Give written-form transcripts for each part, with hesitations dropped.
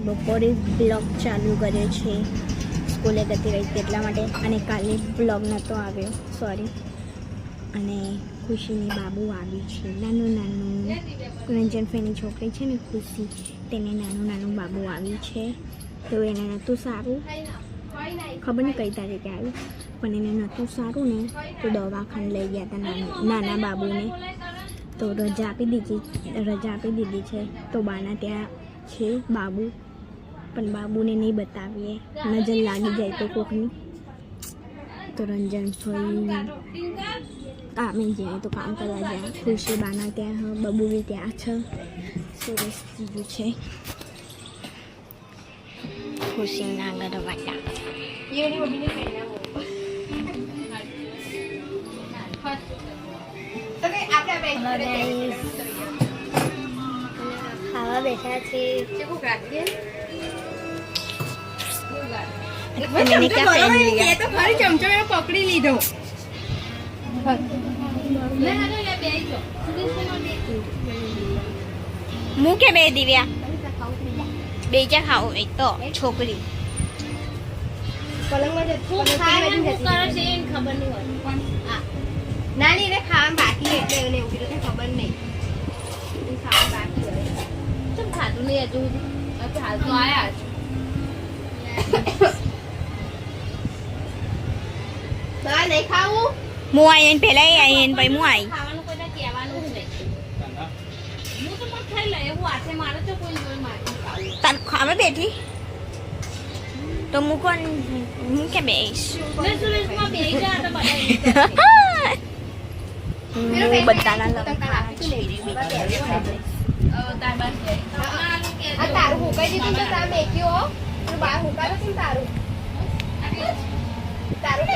બપોરે બ્લોગ ચાલુ કર્યો છે, સ્કૂલે જતી રહી તેટલા માટે, અને કાલે બ્લોગ નહોતો આવ્યો, સોરી. અને ખુશીની બાબુ આવી છે, નાનું રંજનફેની છોકરી છે ને ખુશી, તેને નાનું બાબુ આવી છે. તો એને નહોતું સારું, ખબર નહીં કઈ તારીખે આવ્યું, પણ એને નહોતું સારું ને તો દવાખાને લઈ ગયા હતા નાના બાબુને. તો રજા આપી દીધી છે. તો બાના ત્યાં છે બાબુ, પણ બાબુને નહીં બતાવીએ, નજર લાગી જાય તો કોકની. તો રંજનભાઈ કામે જઈએ તો કામ કરવા જાય. ખુશી બાના ત્યાં, બાબુ બી ત્યાં છે. સુરેશ જીજુ છે, ખુશીના ઘરવાળા. ખાવા બેઠા છે. પકડી લીધો. હું કે બે દિવ્યા બે જા ખાઓ, એક તો છોકરી નાની એને ખાવાનું બાકી એટલે એને એવું કીધું ખબર નહીં ખાવાનું બાકી હોય. ચમ ખાધું નહીં હજુ હાલ તો આયા જ. નહીં ખાવું હું આવીને પેલા આવીને પછી હું આવી. ખાવાનું કોઈને કહેવાનું જ નહીં. હું તો પણ ખાઈ લે એવું હાથે મારે તો કોઈ જોઈ મારે તાર ખાવા બેઠી તો હું કોણ હું કે બેસ બધાના તારું હુકાઈ દીધું તો તાર મેક્યો બહાર હુકાવે છે તારું તારું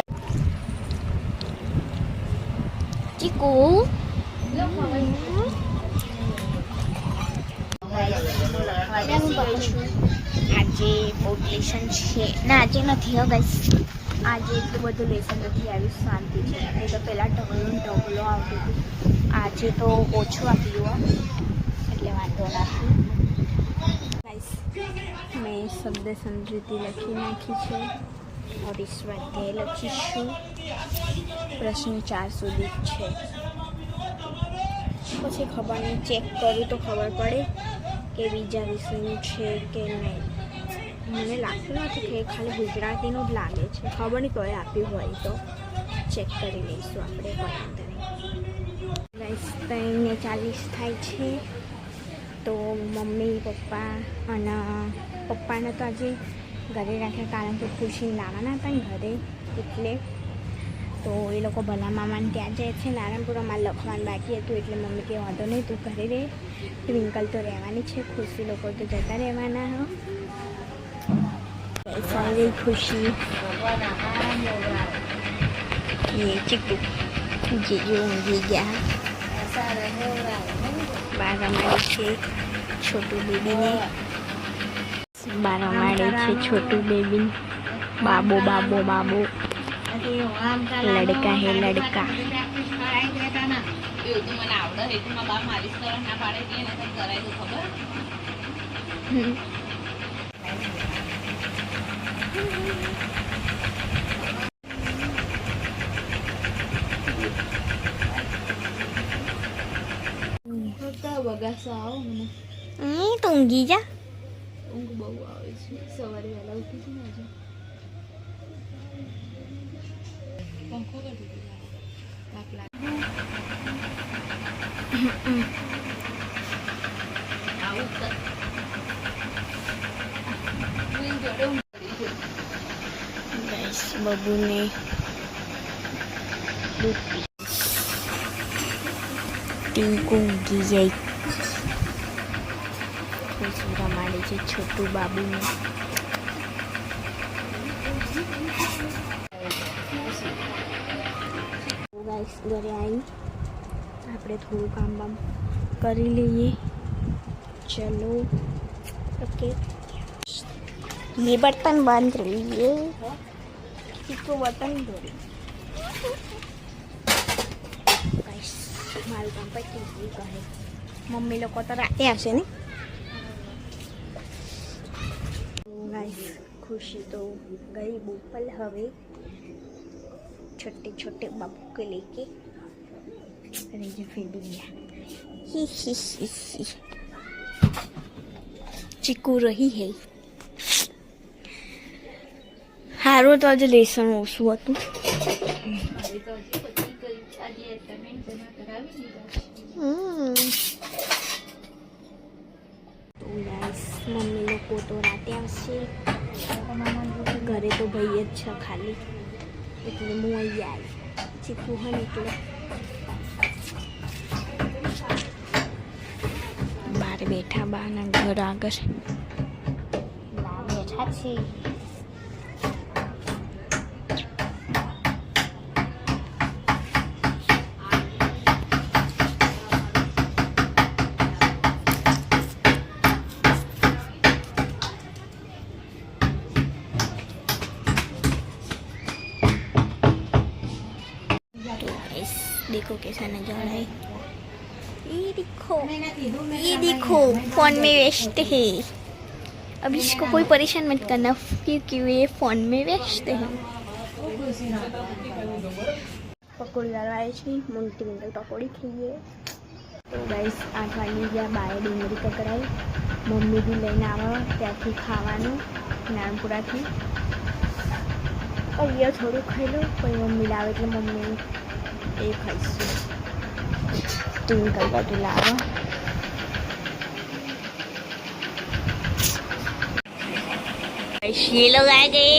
ચીકુ આજે બોર્ડ લેસન છે ના, આજે નથી હો ગાઈસ, આજે એટલું બધું લેસન નથી આવ્યું, શાંતિ છે. એ તો પહેલાં ઢગલો આવતું હતું, આજે તો ઓછું આપ્યું એટલે વાંધો નથી. ગાઈસ મેં શબ્દ સમજૂતી લખી નાખી છે, હવે સ્વાધ્યાય લખીશું. પ્રશ્ન 4 સુધી છે, પછી ખબર નહીં, ચેક કરું તો ખબર પડે કે બીજા વિષયનું છે કે નહીં. મને લાગતું નથી કે ખાલી ગુજરાતીનું જ લાગે છે, ખબર નહીં કોઈ આપ્યું હોય તો ચેક કરી લઈશું આપણે. ગાઈસ 3:40 થાય છે. તો મમ્મી પપ્પા અને પપ્પાને તો આજે ઘરે રાખ્યા, કારણ કે ખુશી લાવવાના હતા ને ઘરે, એટલે તો એ લોકો ભલા મામાને ત્યાં જાય છે નારાયણપુરામાં, લખવાનું બાકી હતું એટલે મમ્મી કે વાંધો નહીં તું ઘરે રહે, ટ્વિંકલ તો રહેવાની છે, ખુશી લોકો તો જતા રહેવાના. સારી ખુશી એ ચીકુ જીજુ ઊંઘી ગયા. બાર રમાડે છે છોટું બેબીને, બાર રમાડે છે છોટું બેબી. બાબો બાબો બાબો, લડકા હે લડકા. તો ઊંઘી જા. ઊંઘ બહુ આવે છે, સવારે વહેલા ઉઠી છું ને આજે. પંખો કરી બબુને ટીંકુ ઊંઘી જાય. ખુશી રમાડે છે છોટું બાબુને. ગાઈસ ઘરે આવી આપણે થોડું કામ બામ કરી લઈએ. ચલો ઓકે, ये बर्तन बंद कर लीजिए, इसको बर्तन धोरी. મારું કામ પતી ગયું કહે. મમ્મી લોકો તો રાતે આવશે ને. गाइस खुशी तो गई बोपल हवे छोटे छोटे बाबू को लेके अरे जो फिर भी गया ही चीकू रही है हारो तो आज लेसन ओसु હતું તો ગાઈસ મમ્મી લોકો તો રાતે આવશે ઘરે તો ભાઈ જ છે ખાલી એટલે હું અહીં આવી ચીકુ હોય ને એટલે બહાર બેઠા બાના ઘર આગળ બેઠા છે देखो कैसा नजारा है ये देखो फोन में व्यस्त है अब इसको कोई परेशान मत करना क्योंकि ये फोन में व्यस्त है पकौड़ी वाला आए छे मोटी मोटी पकौड़ी खाइए तो गाइस 8 वागी गया बाय डુંગળી કકરાઈ મમ્મી બી લઈને આવો ત્યાંથી ખાવાનું નાનપુરાથી અહીંયા થોડું ખાઈ લો પછી મમ્મી લાવે એટલે મમ્મી એ ખાઈશું ટ્વિંકલ બધું લાવો ये लोग आ गए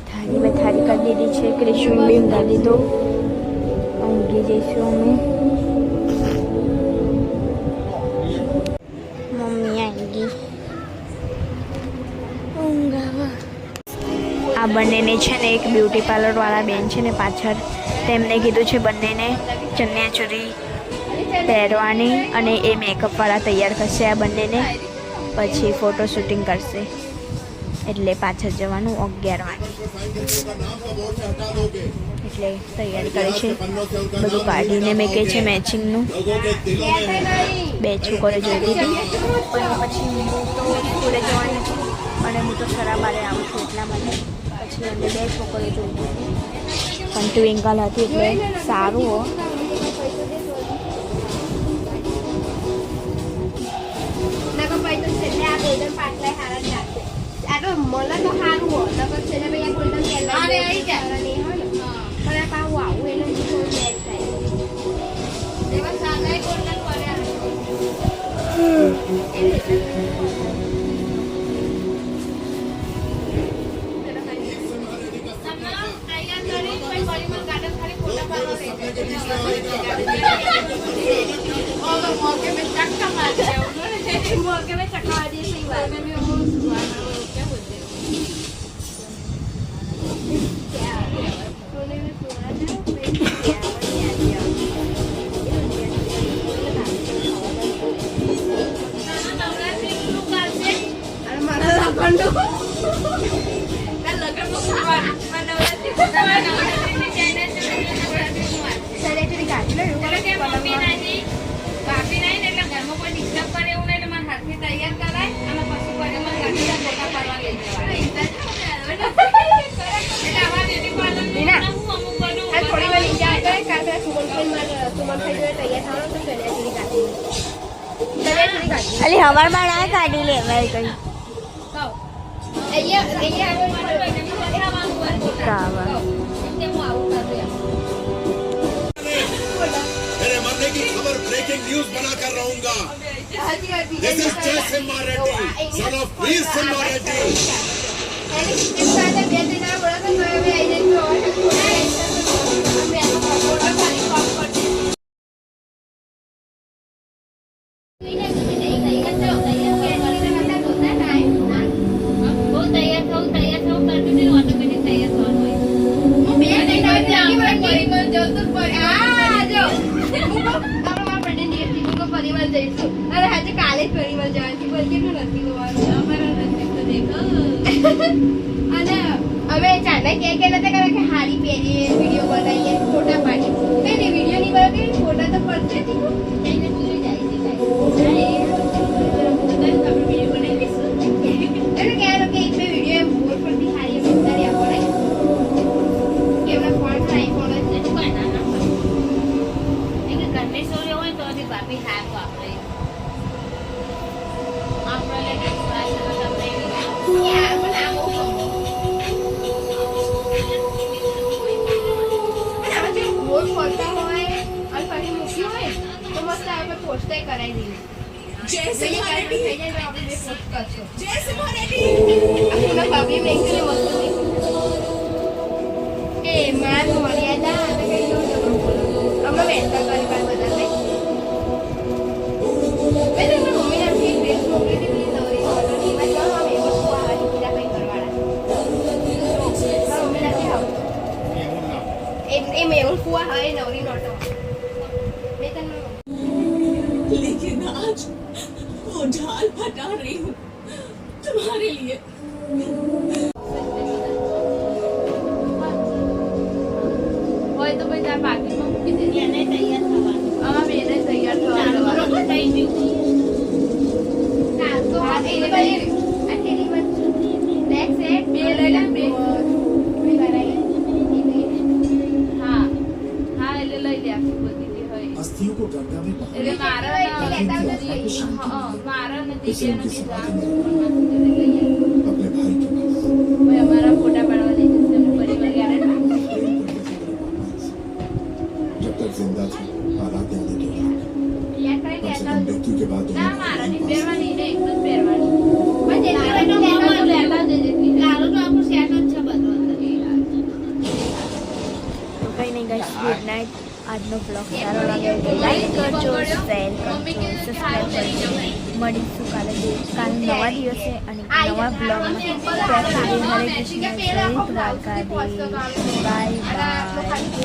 थाली में थाली कर दी है कृष्ण भी डाली दो ऊँगी जैसे में मम्मी आएंगी આ બંનેને છે ને એક બ્યુટી પાર્લરવાળા બેન છે ને પાછળ તેમને કીધું છે બંનેને ચણિયાચોળી પહેરવાની અને એ મેકઅપવાળા તૈયાર કરશે આ બંનેને પછી ફોટો શૂટિંગ કરશે એટલે પાછળ જવાનું 11 વાગે એટલે તૈયારી કરે છે બધું કાઢીને મેં કહે છે મેચિંગનું બે છોકરો જોઈ લીધી પછી હું તો સ્કૂલે જવાની છું અને હું તો સરાબારે આવું છું એટલા માટે પછી અમે બે છોકરો જોઈ લીધી પણ ટ્વિંકલ હતી એટલે સારું હો મને તો સારું હોય નકર છે ને ભાઈ ગોલ્ડન કેલર અરે આવી જાય ને હોય ને પણ આ પાવ આવું એટલે તો બેડ થાય એવા સાદા ગોલ્ડન પડ્યા मौके में चक्का मार दिया उन्होंने मौके में चक्का मार दिया सही बात है मैं वो क्या बोलते हैं क्या सोने में सोना था फिर क्या दिया नवरात्रि शुरू करते अरे मारा लखंडो ना लगन को मैं नवरात्रि में जाने से नवरात्रि में चले चली गाड़ी ले चले के मम्मी नहीं बापी नहीं એટલે ઘરમાં કોઈ ડિસ્ટર્બ કરે એવું નહીં એટલે મારા હાથથી તૈયાર કરાય અને પછી કોઈ મને ગાડીના ફોટા પાડવા લઈ જવાય એટલે આવા બ્યુટી પાર્લર હું અમુક બનું થોડી વાર ઇન્જાય કરે કાલે સુમનભાઈ જોડે તૈયાર થવાનું તો ચલે ગાડી અલી હવારમાં ના કાઢી લેવાય કઈ અહીંયા આવે કાવા કે હું આવું કરું मेरे मरने की खबर ब्रेकिंग न्यूज बनाकर रहूंगा दिस इज जय सिम्हा रेड्डी सन ऑफ वीर सिम्हा रेड्डी અરે આજે કાલે જ પરિવાર જવાની બોલ કેટલું નથી હોવાનું અમારા નસીબ તો દેખો અને અમે ચાલે કે નતા કરે કે હારી પહેરીએ વિડીયો બનાવીએ ફોટા પાડીએ કઈ નહીં વિડીયો નહીં બનાવીએ ફોટા તો કરશે તીખું એને પૂરી જાય છે કાઈ આપણે વિડિયો બનાવી દઈશું એને કહેવાનું કે એક બે વિડિયો બોર પર દિખાડીએ ઉતારી આપણે કે એમના ફોન થાય ફોન જ નથી કોઈ ના એક ઘરની સોરી હોય તો હજી ભાભી હા તો આપણે લેકે થોડા સમય યાર પણ આ બહુ બોર ફરતા હોય અને ફરી મૂક્યું હોય તો મસ્ત આપણે પોસ્ટ કરાવી દઈએ જય સિંહારેડી થઈ જાય તો આપણે બે પોસ્ટ કરશું જય સિંહારેડી આપણા ભાભી મેં કે મસ્ત એ માન મર્યાદા અને કઈ નો જબરો બોલો અમે વેન્ટર કરી બાર બધા ને મેં તો મમ્મી ને ફી ડ્રેસ મોકલી દીધી નવરી ઓર્ડર માં જો અમે વસ્તુ આવવાની બીજા કઈ કરવાના મમ્મી ને કે આવ એ મેહુલ ફુआ है नवरी नोटो मैं तन लेकिन आज वो ढाल फटा रही हूँ तुम्हारे लिए હોય તો પછી આ પાકીટમાં મૂકી દે એને તૈયાર થવાનું હા બેને તૈયાર થવાનું બરોબર થઈ ગયું ના તો આ થેલી માં નેક્સ્ટ સેટ બે લઈ લે બે अस्थियों को गंगा में એટલે મારા નથી इसे उनकी નથી समाधि में લઈએ अपने भाई के पास ભાઈ અમારા ફોટા પાડવા લઈ જશે એમનો પરિવાર યાર जब तक जिंदा था हालात देने के યાર કઈ कम से કહેતા कम मृत्यु के बाद ના दोनों મારા ની के पास પહેરવાની ને એક જ પહેરવાની પણ જે લેતા જ લાલો તો આપણું સેટ જ છે બધું અંદર તો કંઈ નહીં ગાઈસ ગુડ નાઇટ આજનો બ્લોગ સારો લાગે તો લાઈક કરજો શેર કરજો સબસ્ક્રાઈબ કરજો મળીશું કાલે નવા દિવસે અને નવા બ્લોગમાં ત્યાં સુધી હરે કૃષ્ણ જય દ્વારકાધીશ બાય બાય